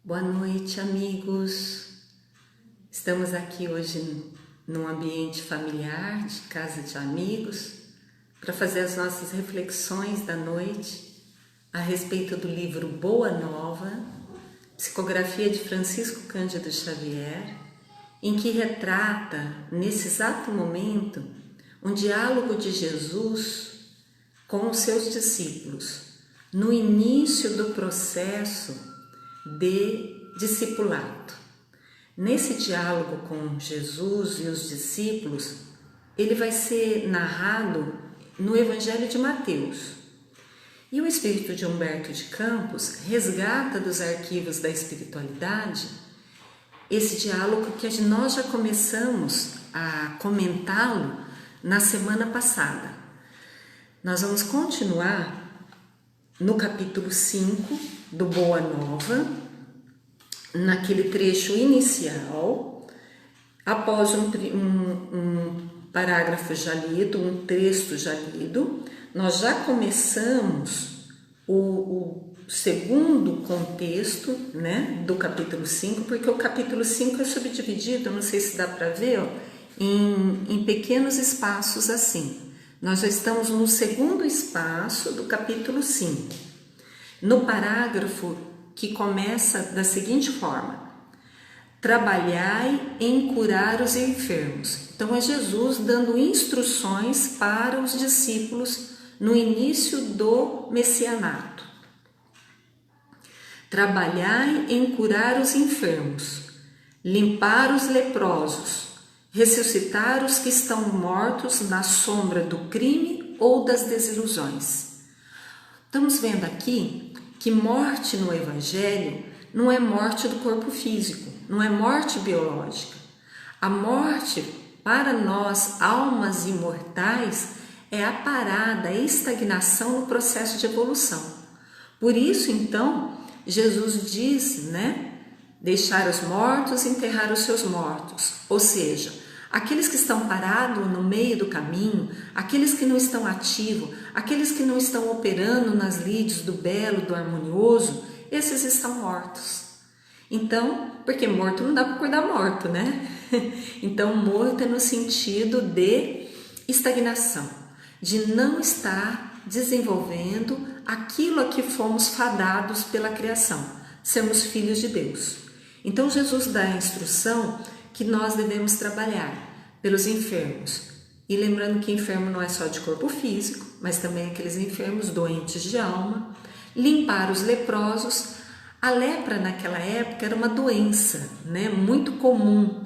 Boa noite, amigos. Estamos aqui hoje num ambiente familiar, de casa de amigos, para fazer as nossas reflexões da noite a respeito do livro Boa Nova, psicografia de Francisco Cândido Xavier, em que retrata, nesse exato momento, um diálogo de Jesus com os seus discípulos, no início do processo de discipulado. Nesse diálogo com Jesus e os discípulos, ele vai ser narrado no Evangelho de Mateus. E o espírito de Humberto de Campos resgata dos arquivos da espiritualidade esse diálogo que nós já começamos a comentá-lo na semana passada. Nós vamos continuar no capítulo 5 do Boa Nova, naquele trecho inicial, após um parágrafo já lido, um texto já lido. Nós já começamos o segundo contexto, né, do capítulo 5, porque o capítulo 5 é subdividido, não sei se dá para ver, ó, em pequenos espaços assim. Nós já estamos no segundo espaço do capítulo 5. No parágrafo que começa da seguinte forma: trabalhai em curar os enfermos. Então é Jesus dando instruções para os discípulos no início do messianato. Trabalhai em curar os enfermos, limpar os leprosos, ressuscitar os que estão mortos na sombra do crime ou das desilusões. Estamos vendo aqui que morte no Evangelho não é morte do corpo físico, não é morte biológica. A morte, para nós, almas imortais, é a parada, a estagnação no processo de evolução. Por isso, então, Jesus diz, né? Deixar os mortos, enterrar os seus mortos. Ou seja, aqueles que estão parados no meio do caminho, aqueles que não estão ativos, aqueles que não estão operando nas lides do belo, do harmonioso, esses estão mortos. Então, porque morto não dá para acordar morto, né? Então, morto é no sentido de estagnação, de não estar desenvolvendo aquilo a que fomos fadados pela criação, sermos filhos de Deus. Então, Jesus dá a instrução que nós devemos trabalhar pelos enfermos. E lembrando que enfermo não é só de corpo físico, mas também aqueles enfermos doentes de alma. Limpar os leprosos. A lepra naquela época era uma doença, né, muito comum.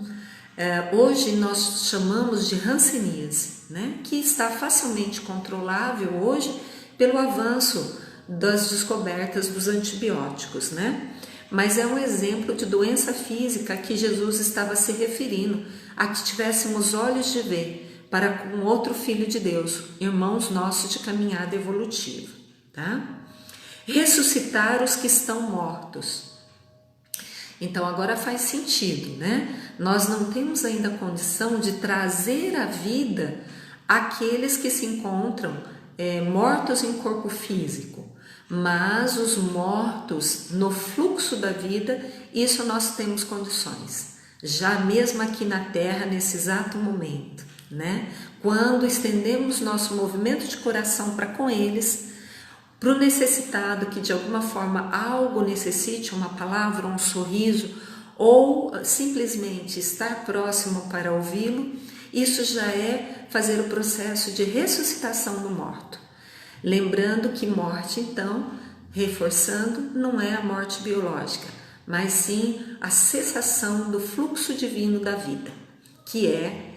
Hoje nós chamamos de hanseníase, né, que está facilmente controlável hoje pelo avanço das descobertas dos antibióticos, né? Mas é um exemplo de doença física que Jesus estava se referindo, a que tivéssemos olhos de ver para com outro filho de Deus, irmãos nossos de caminhada evolutiva, tá? Ressuscitar os que estão mortos. Então agora faz sentido, né? Nós não temos ainda a condição de trazer à vida aqueles que se encontram mortos em corpo físico. Mas os mortos no fluxo da vida, isso nós temos condições, já mesmo aqui na Terra, nesse exato momento, né? Quando estendemos nosso movimento de coração para com eles, para o necessitado que de alguma forma algo necessite, uma palavra, um sorriso, ou simplesmente estar próximo para ouvi-lo, isso já é fazer o processo de ressuscitação do morto. Lembrando que morte, então, reforçando, não é a morte biológica, mas sim a cessação do fluxo divino da vida, que é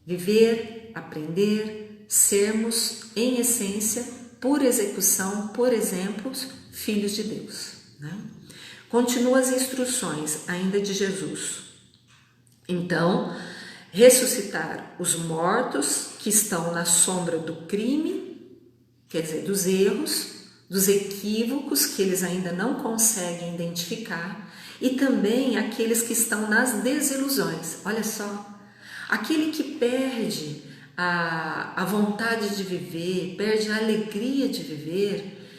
viver, aprender, sermos, em essência, por execução, por exemplos, filhos de Deus, né? Continua as instruções ainda de Jesus. Então, ressuscitar os mortos que estão na sombra do crime, quer dizer, dos erros, dos equívocos que eles ainda não conseguem identificar, e também aqueles que estão nas desilusões. Olha só, aquele que perde a vontade de viver, perde a alegria de viver,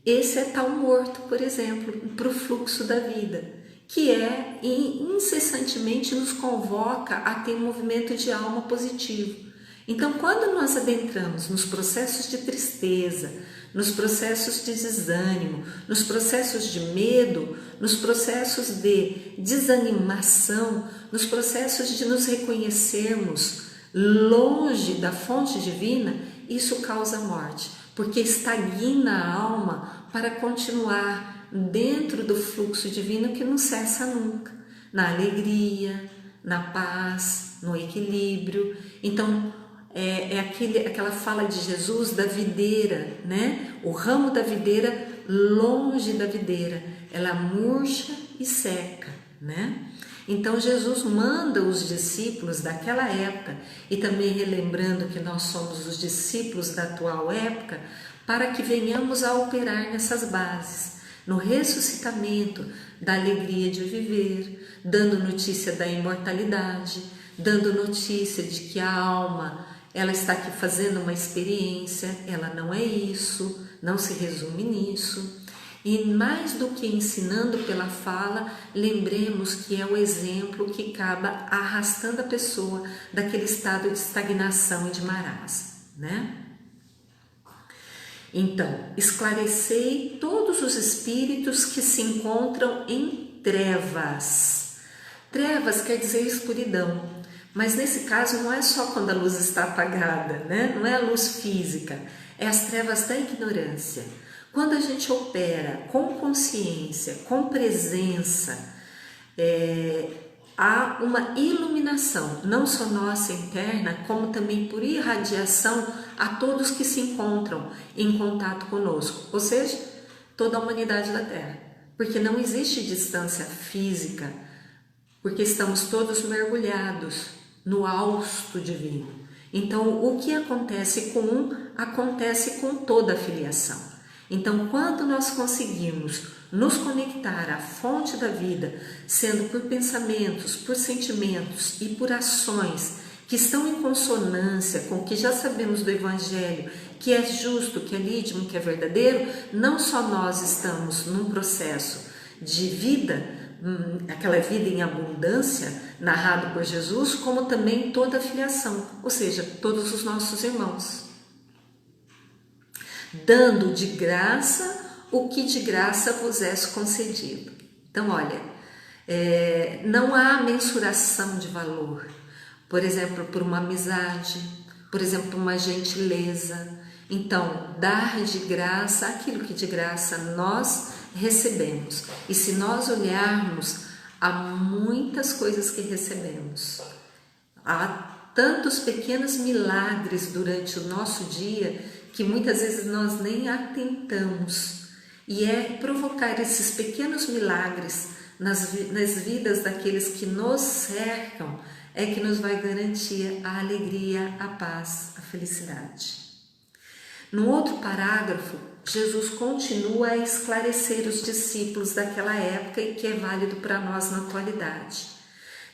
esse é tal morto, por exemplo, para o fluxo da vida. que é e incessantemente nos convoca a ter um movimento de alma positivo. Então, quando nós adentramos nos processos de tristeza, nos processos de desânimo, nos processos de medo, nos processos de desanimação, nos processos de nos reconhecermos longe da fonte divina, isso causa morte, porque estagna a alma para continuar dentro do fluxo divino que não cessa nunca, na alegria, na paz, no equilíbrio. Então, aquela fala de Jesus da videira, né? O ramo da videira longe da videira, ela murcha e seca, né? Então Jesus manda os discípulos daquela época, e também relembrando que nós somos os discípulos da atual época, para que venhamos a operar nessas bases, no ressuscitamento da alegria de viver, dando notícia da imortalidade, dando notícia de que a alma, ela está aqui fazendo uma experiência, ela não é isso, não se resume nisso. E mais do que ensinando pela fala, lembremos que é o exemplo que acaba arrastando a pessoa daquele estado de estagnação e de marasmo, né? Então, esclarecei todos os espíritos que se encontram em trevas. Trevas quer dizer escuridão, mas nesse caso não é só quando a luz está apagada, né? Não é a luz física, é as trevas da ignorância. Quando a gente opera com consciência, com presença, há uma iluminação, não só nossa interna, como também por irradiação a todos que se encontram em contato conosco, ou seja, toda a humanidade da Terra. Porque não existe distância física, porque estamos todos mergulhados no hausto divino. Então, o que acontece com um, acontece com toda a filiação. Então, quando nós conseguimos nos conectar à fonte da vida, sendo por pensamentos, por sentimentos e por ações que estão em consonância com o que já sabemos do Evangelho, que é justo, que é lídimo, que é verdadeiro, não só nós estamos num processo de vida, aquela vida em abundância, narrado por Jesus, como também toda a filiação, ou seja, todos os nossos irmãos. Dando de graça o que de graça vos é concedido. Então, olha, não há mensuração de valor, por exemplo, por uma amizade, por exemplo, por uma gentileza. Então, dar de graça aquilo que de graça nós recebemos. E se nós olharmos, há muitas coisas que recebemos. Há tantos pequenos milagres durante o nosso dia que muitas vezes nós nem atentamos, e é provocar esses pequenos milagres nas vidas daqueles que nos cercam é que nos vai garantir a alegria, a paz, a felicidade. No outro parágrafo, Jesus continua a esclarecer os discípulos daquela época e que é válido para nós na atualidade.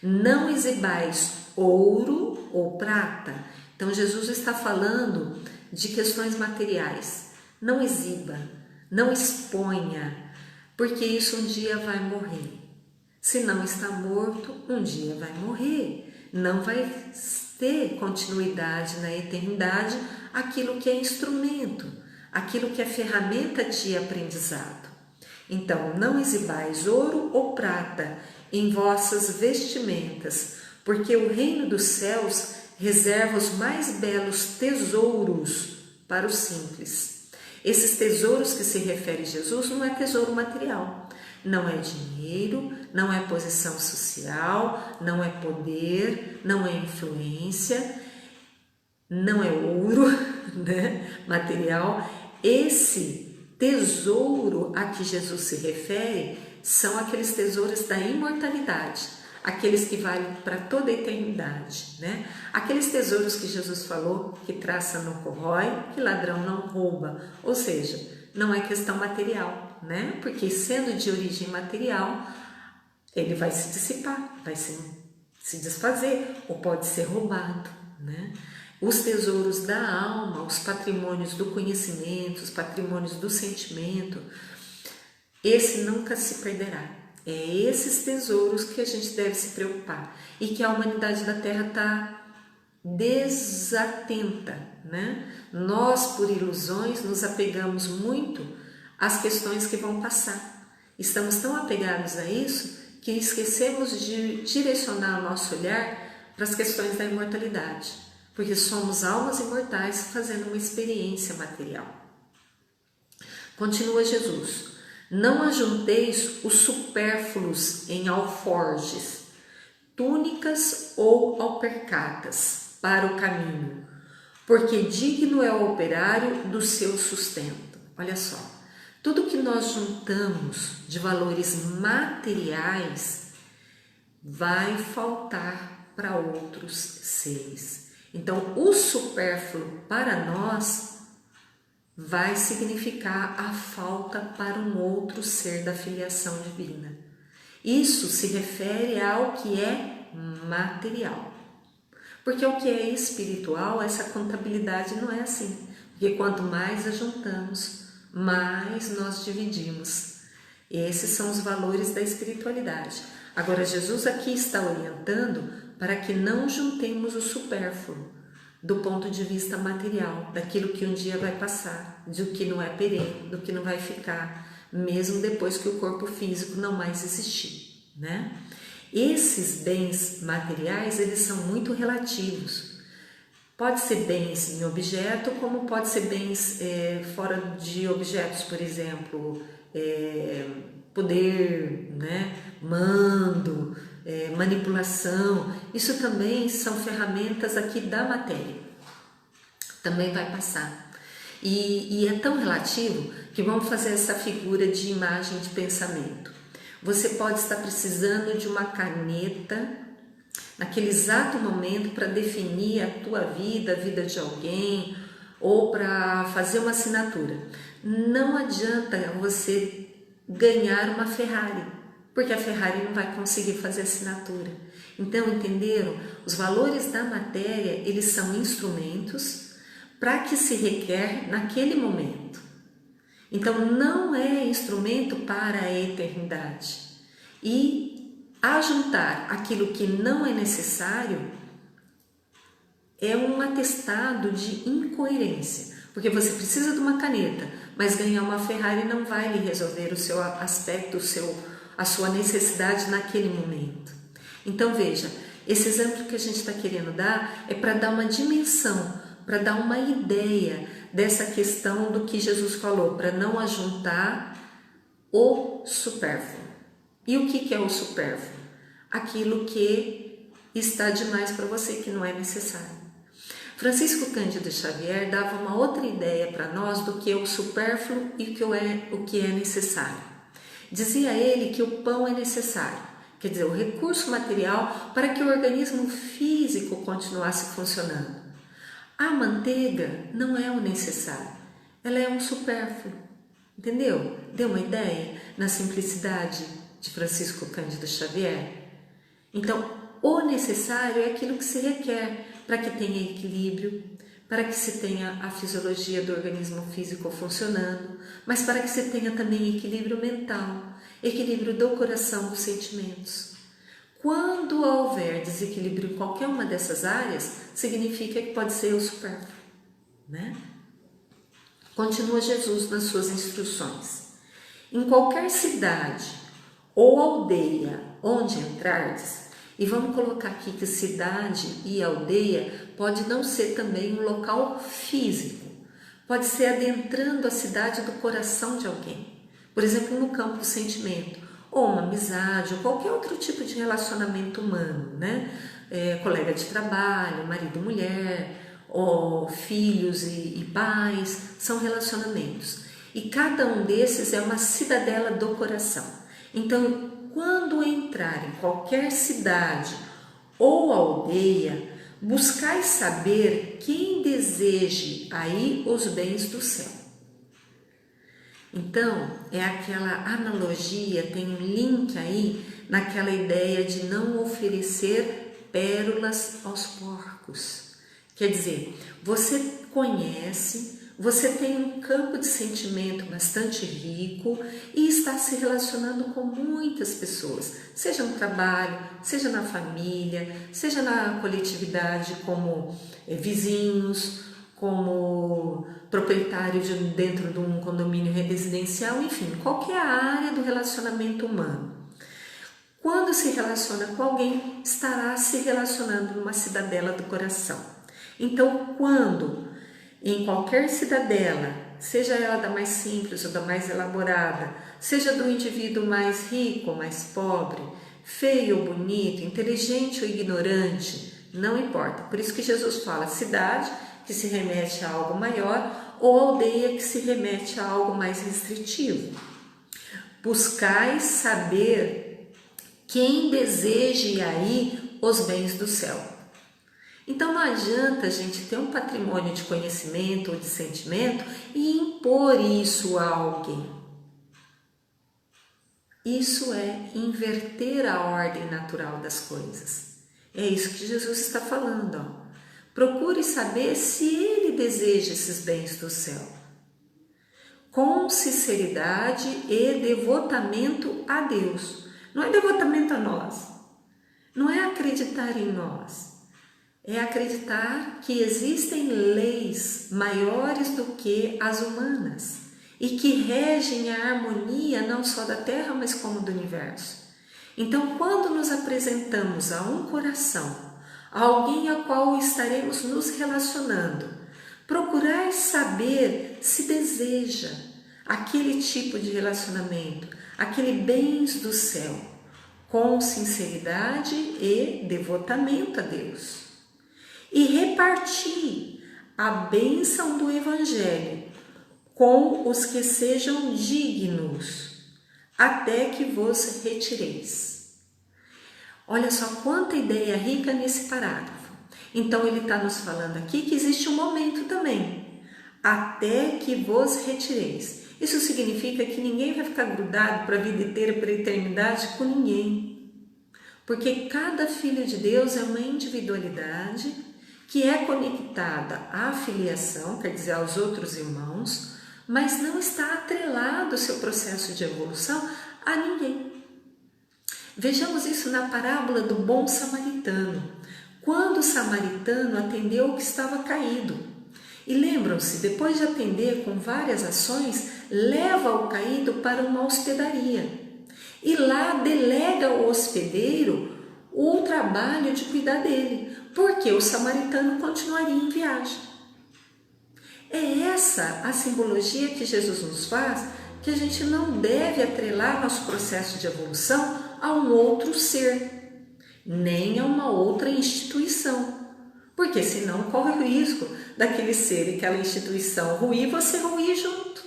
Não exibais ouro ou prata. Então Jesus está falando de questões materiais. Não exiba, não exponha, porque isso um dia vai morrer. Se não está morto, um dia vai morrer. Não vai ter continuidade na eternidade aquilo que é instrumento, aquilo que é ferramenta de aprendizado. Então, não exibais ouro ou prata em vossas vestimentas, porque o reino dos céus reserva os mais belos tesouros para os simples. Esses tesouros que se refere Jesus não é tesouro material, não é dinheiro, não é posição social, não é poder, não é influência, não é ouro, né, material. Esse tesouro a que Jesus se refere são aqueles tesouros da imortalidade, aqueles que valem para toda a eternidade, né? Aqueles tesouros que Jesus falou, que traça não corrói, que ladrão não rouba, ou seja, não é questão material, né? Porque sendo de origem material, ele vai se dissipar, vai se desfazer, ou pode ser roubado, né? Os tesouros da alma, os patrimônios do conhecimento, os patrimônios do sentimento, esse nunca se perderá. É esses tesouros que a gente deve se preocupar e que a humanidade da Terra está desatenta, né? Nós, por ilusões, nos apegamos muito às questões que vão passar. Estamos tão apegados a isso que esquecemos de direcionar o nosso olhar para as questões da imortalidade, porque somos almas imortais fazendo uma experiência material. Continua Jesus: não ajunteis os supérfluos em alforjes, túnicas ou alpercatas para o caminho, porque digno é o operário do seu sustento. Olha só, tudo que nós juntamos de valores materiais vai faltar para outros seres. Então, o supérfluo para nós vai significar a falta para um outro ser da filiação divina. Isso se refere ao que é material. Porque o que é espiritual, essa contabilidade não é assim. Porque quanto mais ajuntamos, mais nós dividimos. Esses são os valores da espiritualidade. Agora, Jesus aqui está orientando para que não juntemos o supérfluo do ponto de vista material, daquilo que um dia vai passar, do que não é perene, do que não vai ficar, mesmo depois que o corpo físico não mais existir, né? Esses bens materiais, eles são muito relativos. Pode ser bens em objeto, como pode ser bens fora de objetos, por exemplo, poder, né? Mando, manipulação. Isso também são ferramentas aqui da matéria. Também vai passar. E é tão relativo que vamos fazer essa figura de imagem de pensamento. Você pode estar precisando de uma caneta naquele exato momento para definir a tua vida, a vida de alguém, ou para fazer uma assinatura. Não adianta você ganhar uma Ferrari, porque a Ferrari não vai conseguir fazer assinatura. Então, entenderam? Os valores da matéria, eles são instrumentos para que se requer naquele momento. Então, não é instrumento para a eternidade. E ajuntar aquilo que não é necessário é um atestado de incoerência. Porque você precisa de uma caneta, mas ganhar uma Ferrari não vai lhe resolver o seu aspecto, a sua necessidade naquele momento. Então, veja, esse exemplo que a gente está querendo dar é para dar uma dimensão, para dar uma ideia dessa questão do que Jesus falou, para não ajuntar o supérfluo. E o que é o supérfluo? Aquilo que está demais para você, que não é necessário. Francisco Cândido Xavier dava uma outra ideia para nós do que é o supérfluo e o que é necessário. Dizia ele que o pão é necessário, quer dizer, o recurso material para que o organismo físico continuasse funcionando. A manteiga não é o necessário, ela é um supérfluo, entendeu? Deu uma ideia na simplicidade de Francisco Cândido Xavier? Então, o necessário é aquilo que se requer para que tenha equilíbrio, para que se tenha a fisiologia do organismo físico funcionando, mas para que se tenha também equilíbrio mental, equilíbrio do coração, dos sentimentos. Quando houver desequilíbrio em qualquer uma dessas áreas, significa que pode ser o supérfluo, né? Continua Jesus nas suas instruções. Em qualquer cidade ou aldeia onde entrardes, e vamos colocar aqui que cidade e aldeia pode não ser também um local físico, pode ser adentrando a cidade do coração de alguém, por exemplo, no campo do sentimento, ou uma amizade, ou qualquer outro tipo de relacionamento humano, né? Colega de trabalho, marido e mulher, ou filhos e pais, são relacionamentos. E cada um desses é uma cidadela do coração. Então, quando entrar em qualquer cidade ou aldeia, buscai saber quem deseje aí os bens do céu. Então, é aquela analogia, tem um link aí naquela ideia de não oferecer pérolas aos porcos. Quer dizer, você conhece, você tem um campo de sentimento bastante rico e está se relacionando com muitas pessoas, seja no trabalho, seja na família, seja na coletividade, como vizinhos, como proprietário dentro de um condomínio residencial, enfim, qualquer área do relacionamento humano. Quando se relaciona com alguém, estará se relacionando numa cidadela do coração. Então, quando em qualquer cidadela, seja ela da mais simples ou da mais elaborada, seja do indivíduo mais rico ou mais pobre, feio ou bonito, inteligente ou ignorante, não importa. Por isso que Jesus fala cidade, que se remete a algo maior, ou aldeia, que se remete a algo mais restritivo. Buscai saber quem deseje aí os bens do céu. Então não adianta a gente ter um patrimônio de conhecimento ou de sentimento e impor isso a alguém. Isso é inverter a ordem natural das coisas. É isso que Jesus está falando. Ó. Procure saber se ele deseja esses bens do céu. Com sinceridade e devotamento a Deus. Não é devotamento a nós. Não é acreditar em nós. É acreditar que existem leis maiores do que as humanas e que regem a harmonia não só da Terra, mas como do universo. Então, quando nos apresentamos a um coração, a alguém ao qual estaremos nos relacionando, procurar saber se deseja aquele tipo de relacionamento, aquele bens do céu, com sinceridade e devotamento a Deus. E repartir a bênção do Evangelho com os que sejam dignos, até que vos retireis. Olha só quanta ideia rica nesse parágrafo. Então ele está nos falando aqui que existe um momento também, até que vos retireis. Isso significa que ninguém vai ficar grudado para a vida inteira, para a eternidade com ninguém. Porque cada filho de Deus é uma individualidade que é conectada à filiação, quer dizer, aos outros irmãos, mas não está atrelado o seu processo de evolução a ninguém. Vejamos isso na parábola do bom samaritano, quando o samaritano atendeu o que estava caído. E lembram-se, depois de atender com várias ações, leva o caído para uma hospedaria. E lá delega ao hospedeiro o trabalho de cuidar dele, porque o samaritano continuaria em viagem. É essa a simbologia que Jesus nos faz, que a gente não deve atrelar nosso processo de evolução a um outro ser, nem a uma outra instituição, porque senão corre o risco daquele ser e aquela instituição ruir, você ruir junto.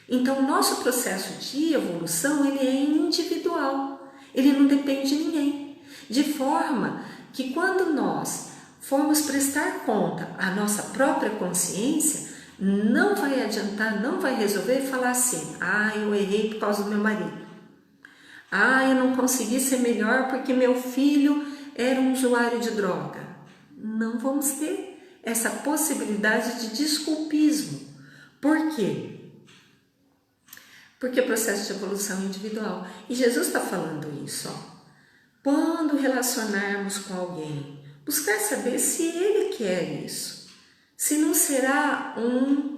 Então, o nosso processo de evolução ele é individual, ele não depende de ninguém, de forma que quando nós formos prestar conta à nossa própria consciência, não vai adiantar, não vai resolver falar assim, eu errei por causa do meu marido. Eu não consegui ser melhor porque meu filho era um usuário de droga. Não vamos ter essa possibilidade de desculpismo. Por quê? Porque o processo de evolução é individual. E Jesus está falando isso. Quando relacionarmos com alguém, buscar saber se ele quer isso. Se não será um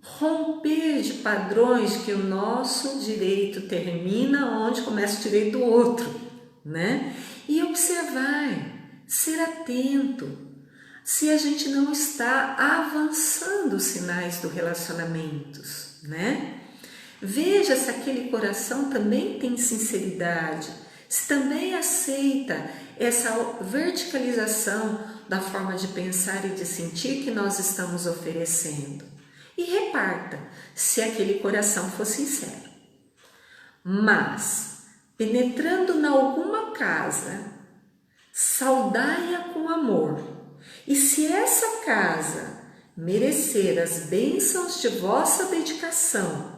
romper de padrões que o nosso direito termina onde começa o direito do outro, né? E observar, ser atento, se a gente não está avançando os sinais do relacionamento, né? Veja se aquele coração também tem sinceridade, se também aceita essa verticalização da forma de pensar e de sentir que nós estamos oferecendo. E reparta, se aquele coração for sincero. Mas, penetrando em alguma casa, saudai-a com amor. E se essa casa merecer as bênçãos de vossa dedicação,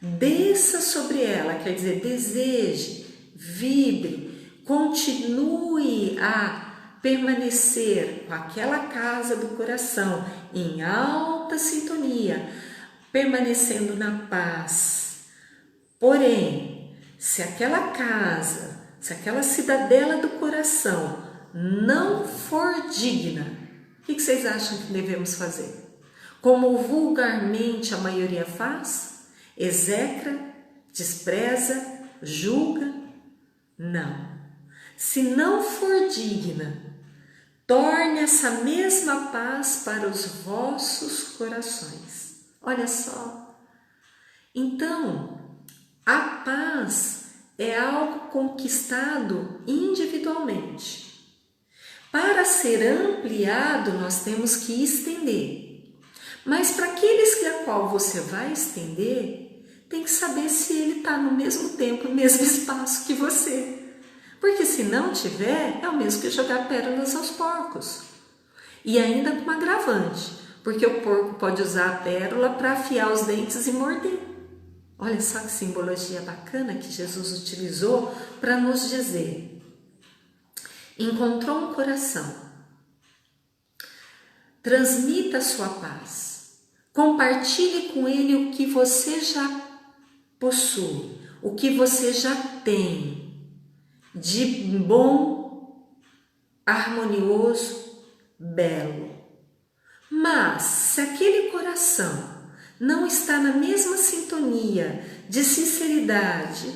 desça sobre ela, quer dizer, deseje, vibre, continue a permanecer com aquela casa do coração em alta sintonia, permanecendo na paz. Porém, se aquela casa, se aquela cidadela do coração não for digna, o que vocês acham que devemos fazer? Como vulgarmente a maioria faz? Execra, despreza, julga? Não. Se não for digna, torne essa mesma paz para os vossos corações. Olha só. Então, a paz é algo conquistado individualmente. Para ser ampliado, nós temos que estender. Mas para aqueles a qual você vai estender, tem que saber se ele está no mesmo tempo, no mesmo espaço que você. Porque se não tiver, é o mesmo que jogar pérolas aos porcos. E ainda com um agravante, porque o porco pode usar a pérola para afiar os dentes e morder. Olha só que simbologia bacana que Jesus utilizou para nos dizer. Encontrou um coração. Transmita a sua paz. Compartilhe com ele o que você já possui, o que você já tem de bom, harmonioso, belo. Mas se aquele coração não está na mesma sintonia de sinceridade,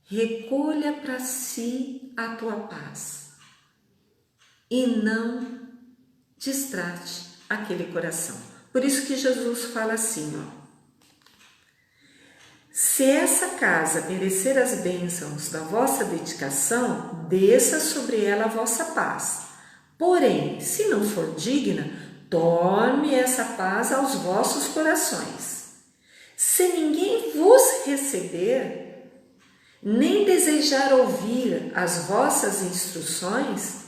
recolha para si a tua paz e não distrate aquele coração. Por isso que Jesus fala assim, ó. Se essa casa merecer as bênçãos da vossa dedicação, desça sobre ela a vossa paz. Porém, se não for digna, tome essa paz aos vossos corações. Se ninguém vos receber, nem desejar ouvir as vossas instruções,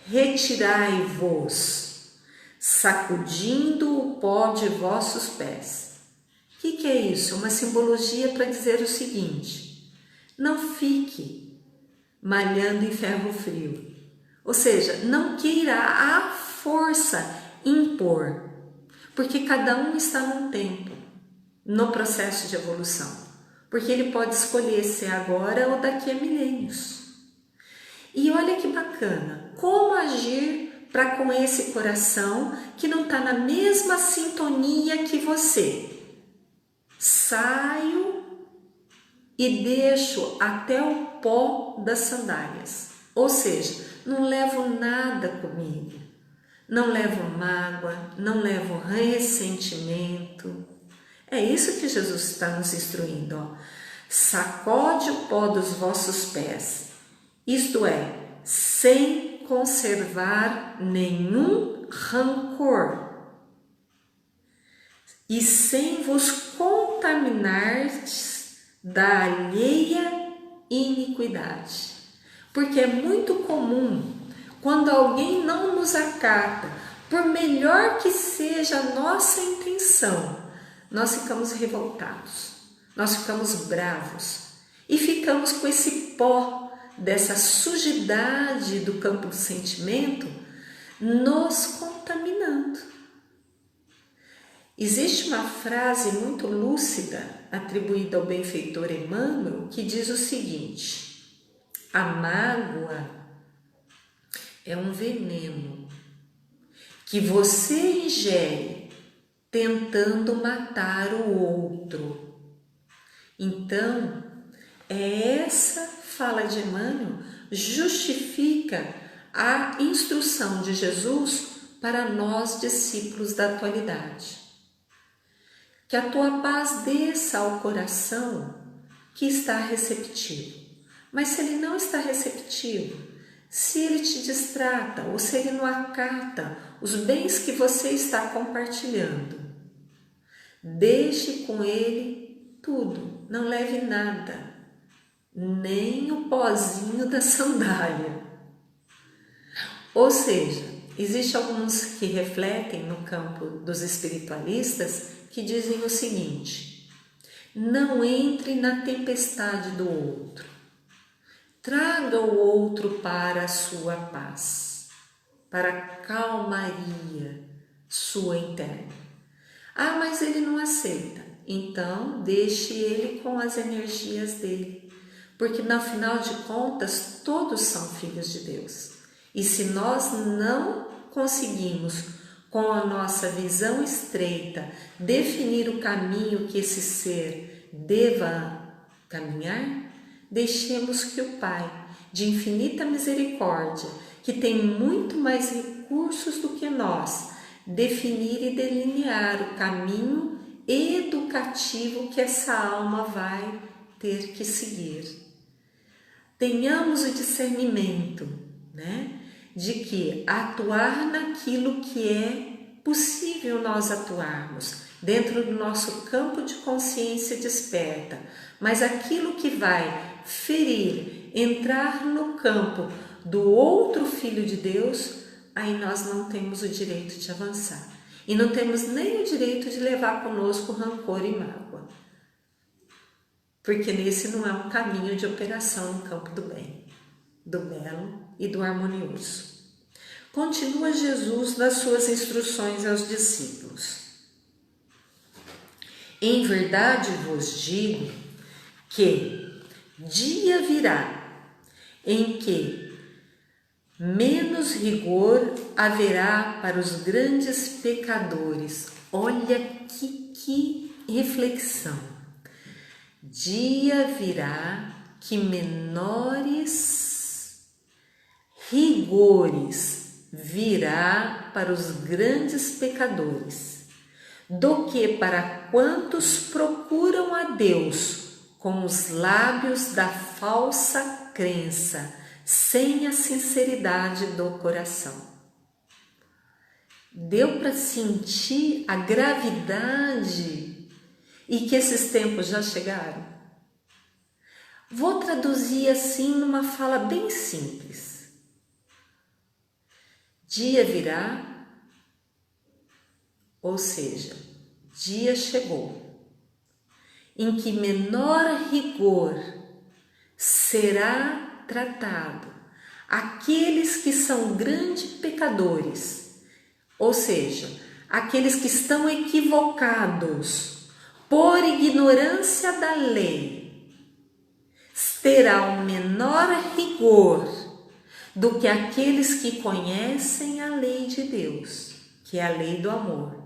retirai-vos, sacudindo o pó de vossos pés. O que é isso? Uma simbologia para dizer o seguinte: não fique malhando em ferro frio. Ou seja, não queira à força impor, porque cada um está num tempo, no processo de evolução. Porque ele pode escolher se é agora ou daqui a milênios. E olha que bacana, como agir para com esse coração que não está na mesma sintonia que você. Saio e deixo até o pó das sandálias. Ou seja, não levo nada comigo. Não levo mágoa, não levo ressentimento. É isso que Jesus está nos instruindo. Ó. Sacode o pó dos vossos pés. Isto é, sem conservar nenhum rancor. E sem vos contaminar da alheia iniquidade. Porque é muito comum, quando alguém não nos acata, por melhor que seja a nossa intenção, nós ficamos revoltados, nós ficamos bravos e ficamos com esse pó dessa sujidade do campo do sentimento nos contaminando. Existe uma frase muito lúcida atribuída ao benfeitor Emmanuel que diz o seguinte: a mágoa é um veneno que você ingere tentando matar o outro. Então, essa fala de Emmanuel justifica a instrução de Jesus para nós, discípulos da atualidade. Que a tua paz desça ao coração que está receptivo. Mas se ele não está receptivo, se ele te distrata ou se ele não acata os bens que você está compartilhando, deixe com ele tudo, não leve nada, nem o pozinho da sandália. Ou seja, existem alguns que refletem no campo dos espiritualistas que dizem o seguinte: não entre na tempestade do outro, traga o outro para a sua paz, para a calmaria sua interna. Ah, mas ele não aceita. Então, deixe ele com as energias dele. Porque, no final de contas, todos são filhos de Deus. E se nós não conseguimos, com a nossa visão estreita, definir o caminho que esse ser deva caminhar, deixemos que o Pai, de infinita misericórdia, que tem muito mais recursos do que nós, definir e delinear o caminho educativo que essa alma vai ter que seguir. Tenhamos o discernimento, de que atuar naquilo que é possível nós atuarmos, dentro do nosso campo de consciência desperta, mas aquilo que vai ferir, entrar no campo do outro filho de Deus, aí nós não temos o direito de avançar. E não temos nem o direito de levar conosco rancor e mágoa. Porque nesse não é um caminho de operação no campo do bem, do belo e do harmonioso. Continua Jesus nas suas instruções aos discípulos. Em verdade vos digo que dia virá em que menos rigor haverá para os grandes pecadores. Olha que reflexão. Dia virá que menores rigores virá para os grandes pecadores, do que para quantos procuram a Deus com os lábios da falsa crença, sem a sinceridade do coração. Deu para sentir a gravidade e que esses tempos já chegaram? Vou traduzir assim numa fala bem simples. Dia virá, ou seja, dia chegou, em que menor rigor será tratado aqueles que são grandes pecadores, ou seja, aqueles que estão equivocados por ignorância da lei, terá um menor rigor do que aqueles que conhecem a lei de Deus, que é a lei do amor.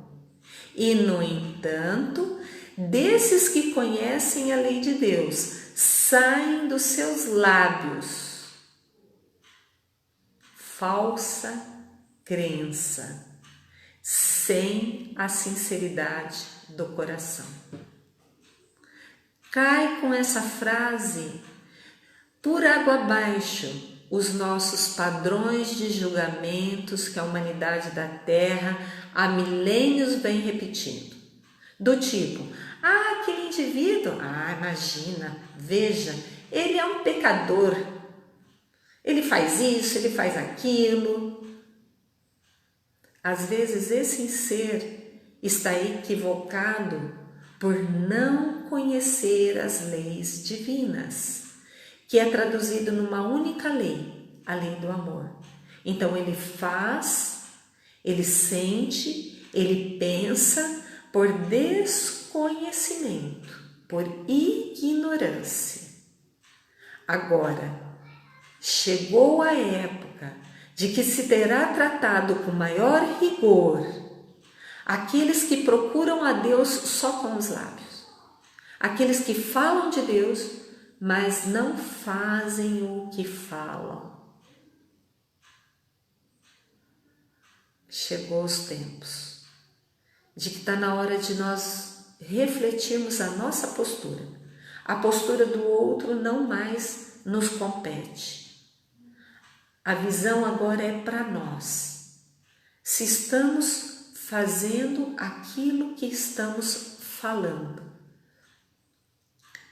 E, no entanto, desses que conhecem a lei de Deus, saem dos seus lábios falsa crença, sem a sinceridade do coração. Cai com essa frase por água abaixo os nossos padrões de julgamentos que a humanidade da Terra há milênios vem repetindo. Do tipo, aquele indivíduo, imagina, veja, ele é um pecador, ele faz isso, ele faz aquilo. Às vezes esse ser está equivocado por não conhecer as leis divinas, que é traduzido numa única lei, a lei do amor. Então ele faz, ele sente, ele pensa por desconhecimento, por ignorância. Agora, chegou a época de que se terá tratado com maior rigor aqueles que procuram a Deus só com os lábios, aqueles que falam de Deus, mas não fazem o que falam. Chegou os tempos de que está na hora de nós refletirmos a nossa postura. A postura do outro não mais nos compete. A visão agora é para nós. Se estamos fazendo aquilo que estamos falando.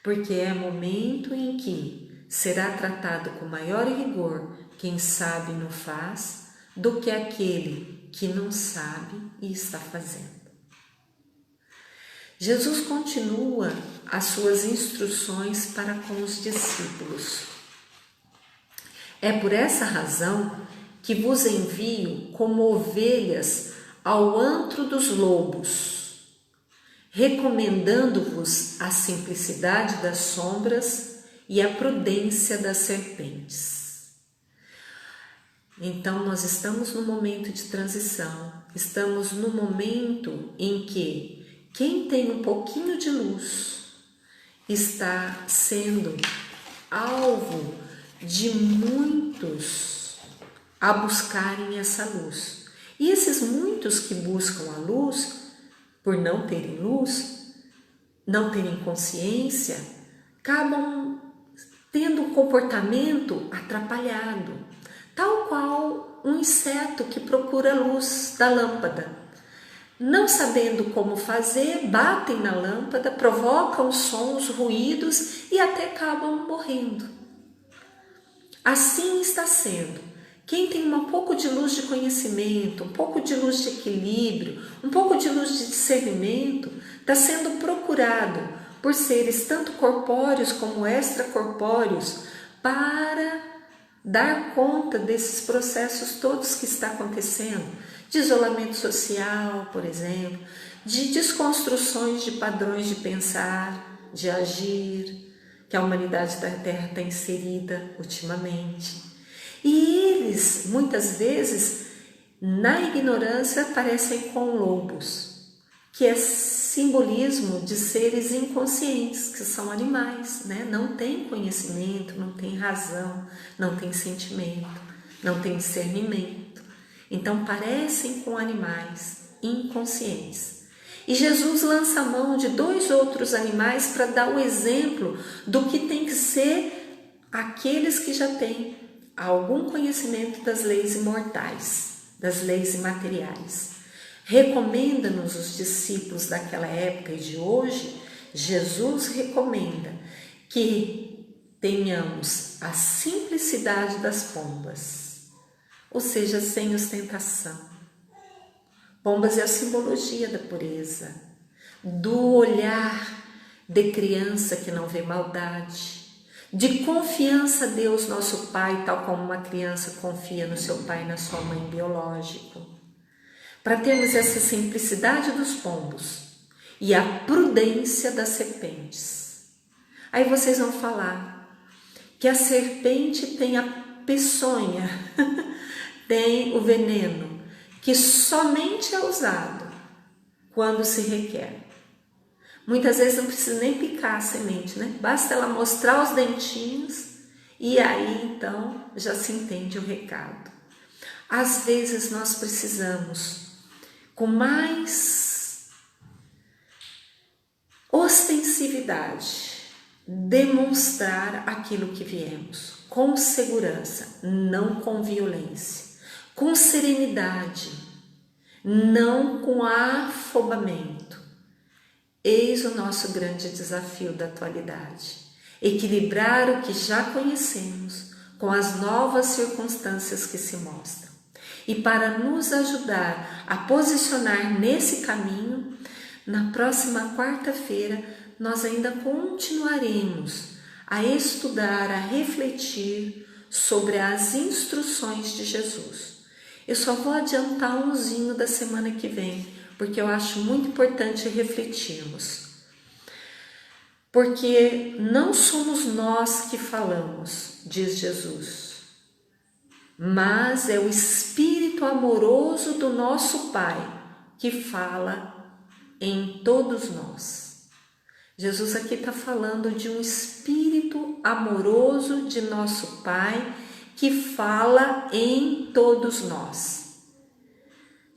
Porque é momento em que será tratado com maior rigor quem sabe e não faz, do que aquele que não sabe e está fazendo. Jesus continua as suas instruções para com os discípulos. É por essa razão que vos envio como ovelhas ao antro dos lobos. recomendando-vos a simplicidade das sombras e a prudência das serpentes. Então, nós estamos no momento de transição, estamos no momento em que quem tem um pouquinho de luz está sendo alvo de muitos a buscarem essa luz. E esses muitos que buscam a luz, por não terem luz, não terem consciência, acabam tendo um comportamento atrapalhado, tal qual um inseto que procura a luz da lâmpada. Não sabendo como fazer, batem na lâmpada, provocam sons, ruídos e até acabam morrendo. Assim está sendo. Quem tem um pouco de luz de conhecimento, um pouco de luz de equilíbrio, um pouco de luz de discernimento, está sendo procurado por seres tanto corpóreos como extracorpóreos para dar conta desses processos todos que está acontecendo, de isolamento social, por exemplo, de desconstruções de padrões de pensar, de agir, que a humanidade da Terra está inserida ultimamente. E eles, muitas vezes, na ignorância, parecem com lobos, que é simbolismo de seres inconscientes, que são animais, né? Não tem conhecimento, não tem razão, não tem sentimento, não tem discernimento. Então, parecem com animais inconscientes. E Jesus lança a mão de 2 outros animais para dar o exemplo do que tem que ser aqueles que já têm algum conhecimento das leis imortais, das leis imateriais. Recomenda-nos os discípulos daquela época e de hoje, Jesus recomenda que tenhamos a simplicidade das pombas, ou seja, sem ostentação. Pombas é a simbologia da pureza, do olhar de criança que não vê maldade, de confiança a Deus, nosso Pai, tal como uma criança confia no seu pai e na sua mãe biológico. Para termos essa simplicidade dos pombos e a prudência das serpentes. Aí vocês vão falar que a serpente tem a peçonha, tem o veneno, que somente é usado quando se requer. Muitas vezes não precisa nem picar a semente, né? Basta ela mostrar os dentinhos e aí então já se entende o recado. Às vezes nós precisamos, com mais ostensividade, demonstrar aquilo que viemos, com segurança, não com violência, com serenidade, não com afobamento. Eis o nosso grande desafio da atualidade: equilibrar o que já conhecemos com as novas circunstâncias que se mostram. E para nos ajudar a posicionar nesse caminho, na próxima quarta-feira nós ainda continuaremos a estudar, a refletir sobre as instruções de Jesus. Eu só vou adiantar umzinho da semana que vem, porque eu acho muito importante refletirmos. Porque não somos nós que falamos, diz Jesus, mas é o Espírito amoroso do nosso Pai que fala em todos nós. Jesus aqui está falando de um Espírito amoroso de nosso Pai que fala em todos nós.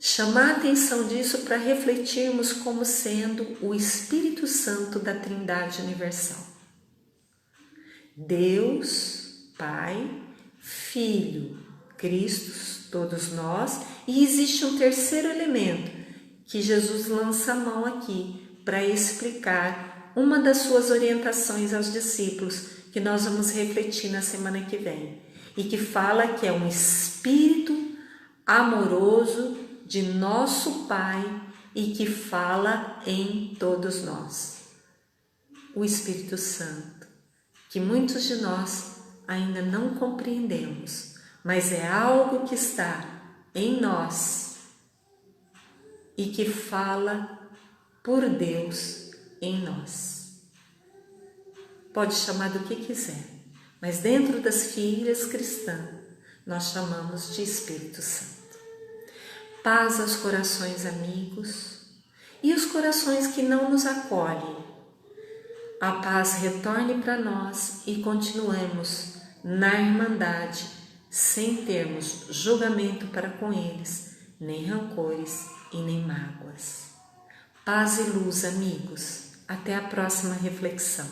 Chamar a atenção disso para refletirmos como sendo o Espírito Santo da Trindade Universal. Deus, Pai, Filho, Cristo, todos nós, e existe um terceiro elemento que Jesus lança a mão aqui para explicar uma das suas orientações aos discípulos, que nós vamos refletir na semana que vem, e que fala que é um Espírito amoroso de nosso Pai e que fala em todos nós. O Espírito Santo, que muitos de nós ainda não compreendemos, mas é algo que está em nós e que fala por Deus em nós. Pode chamar do que quiser, mas dentro das filhas cristãs, nós chamamos de Espírito Santo. Paz aos corações amigos e os corações que não nos acolhem. A paz retorne para nós e continuemos na irmandade, sem termos julgamento para com eles, nem rancores e nem mágoas. Paz e luz, amigos. Até a próxima reflexão.